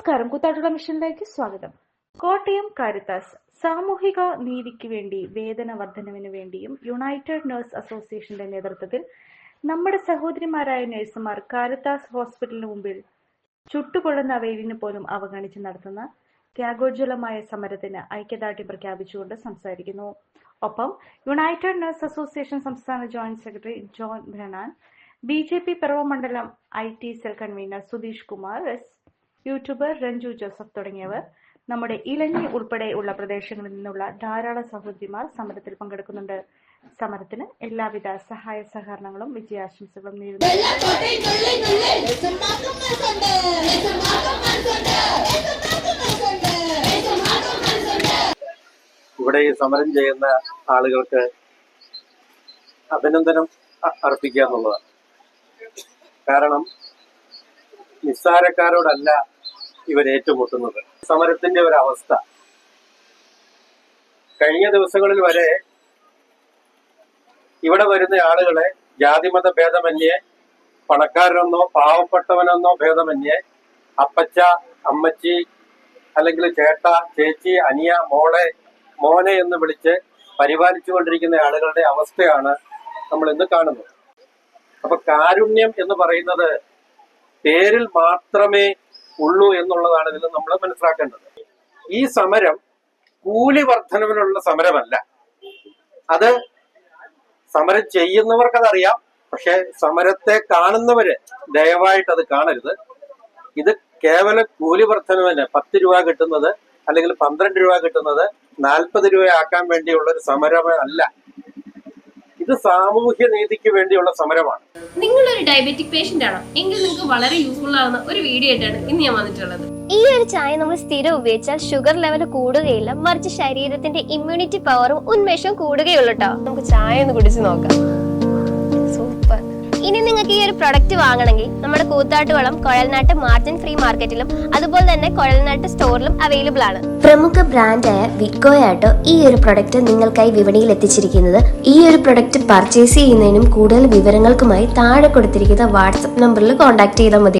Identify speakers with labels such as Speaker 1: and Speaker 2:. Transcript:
Speaker 1: നമസ്കാരം, കൂത്താട്ടുള്ള മിഷനിലേക്ക് സ്വാഗതം. കോട്ടയം കാരിത്താസ് സാമൂഹിക നീതിക്ക് വേണ്ടി വേതന വർധനവിന് വേണ്ടിയും യുണൈറ്റഡ് നഴ്സ് അസോസിയേഷന്റെ നേതൃത്വത്തിൽ നമ്മുടെ സഹോദരിമാരായ നഴ്സുമാർ കാരിത്താസ് ഹോസ്പിറ്റലിന് മുമ്പിൽ ചുട്ടുകൊള്ളുന്ന വെയിലിന് പോലും അവഗണിച്ച് നടത്തുന്ന ത്യാഗോജ്വലമായ സമരത്തിന് ഐക്യദാർഢ്യം പ്രഖ്യാപിച്ചുകൊണ്ട് സംസാരിക്കുന്നു. ഒപ്പം യുണൈറ്റഡ് നഴ്സ് അസോസിയേഷൻ സംസ്ഥാന ജോയിന്റ് സെക്രട്ടറി ജോൺ ബ്രണാൻ, BJP പിറവ മണ്ഡലം IT cell convener Sudheesh Kumar S, YouTuber Ranju Joseph തുടങ്ങിയവർ, നമ്മുടെ ഇലഞ്ഞി ഉൾപ്പെടെയുള്ള പ്രദേശങ്ങളിൽ നിന്നുള്ള ധാരാളം സഹോദരിമാർ സമരത്തിൽ പങ്കെടുക്കുന്നുണ്ട്. സമരത്തിന് എല്ലാവിധ സഹായ സഹകരണങ്ങളും വിജയാശംസകളും നേരുന്നു.
Speaker 2: ഇവിടെ ഈ സമരം ചെയ്യുന്ന ആളുകൾക്ക് അഭിനന്ദനം അർപ്പിക്കുക എന്നുള്ളതാണ്. കാരണം നിസ്സാരക്കാരോടല്ല ഇവരേറ്റുമുട്ടുന്നത്. സമരത്തിന്റെ ഒരവസ്ഥ കഴിഞ്ഞ ദിവസങ്ങളിൽ വരെ ഇവിടെ വരുന്ന ആളുകളെ ജാതിമത ഭേദമന്യേ, പണക്കാരനെന്നോ പാവപ്പെട്ടവനെന്നോ ഭേദമന്യേ, അപ്പച്ച, അമ്മച്ചി, അല്ലെങ്കിൽ ചേട്ട, ചേച്ചി, അനിയ, മോനെ എന്ന് വിളിച്ച് പരിപാലിച്ചുകൊണ്ടിരിക്കുന്ന ആളുകളുടെ അവസ്ഥയാണ് നമ്മൾ ഇന്ന് കാണുന്നത്. അപ്പൊ കാരുണ്യം എന്ന് പറയുന്നത് പേരിൽ മാത്രമേ ഉള്ളൂ എന്നുള്ളതാണ് ഇതിൽ നമ്മൾ മനസ്സിലാക്കേണ്ടത്. ഈ സമരം കൂലി വർധനവിനുള്ള സമരമല്ല. അത് സമരം ചെയ്യുന്നവർക്കതറിയാം. പക്ഷെ സമരത്തെ കാണുന്നവര് ദയവായിട്ട് അത് കാണരുത്. ഇത് കേവലം കൂലി വർധനവിന് 10 രൂപ കിട്ടുന്നത് അല്ലെങ്കിൽ 12 രൂപ കിട്ടുന്നത് 40 രൂപയാക്കാൻ വേണ്ടിയുള്ള ഒരു സമരമല്ല. ഇത് സാമൂഹ്യ നീതിക്ക് വേണ്ടിയുള്ള സമരമാണ്.
Speaker 3: നിങ്ങളൊരു ഡയബറ്റിക് പേഷ്യന്റ് ആണോ എങ്കിൽ നിങ്ങൾക്ക് വളരെ യൂസ്ഫുൾ ആവുന്ന ഒരു വീഡിയോ ആയിട്ടാണ് ഇന്ന് ഞാൻ വന്നിട്ടുള്ളത്.
Speaker 4: ഈ ഒരു ചായ നമ്മൾ സ്ഥിരം ഉപയോഗിച്ചാൽ ഷുഗർ ലെവൽ കൂടുകയില്ല, മറിച്ച് ശരീരത്തിന്റെ ഇമ്മ്യൂണിറ്റി പവറും ഉന്മേഷവും കൂടുകയുള്ളൂ കേട്ടോ.
Speaker 3: നമുക്ക് ചായ ഒന്ന് കുടിച്ച് നോക്കാം. സൂപ്പർ.
Speaker 4: ഇനി നിങ്ങൾക്ക് ഈ ഒരു പ്രൊഡക്റ്റ് വാങ്ങണമെങ്കിൽ നമ്മുടെ കൂത്താട്ടുകുളം കുഴൽനാട്ട് മാർജിൻ ഫ്രീ മാർക്കറ്റിലും അതുപോലെ തന്നെ കുഴൽനാട്ട് സ്റ്റോറിലും അവൈലബിൾ ആണ്. പ്രമുഖ ബ്രാൻഡായ വിക്കോയാട്ടോ ഈ ഒരു പ്രൊഡക്റ്റ് നിങ്ങൾക്കായി വിപണിയിൽ എത്തിച്ചിരിക്കുന്നത്. ഈ ഒരു പ്രൊഡക്റ്റ് പർച്ചേസ് ചെയ്യുന്നതിനും കൂടുതൽ വിവരങ്ങൾക്കുമായി താഴെ കൊടുത്തിരിക്കുന്ന വാട്സ്ആപ്പ് നമ്പറിൽ കോൺടാക്ട് ചെയ്താൽ മതി.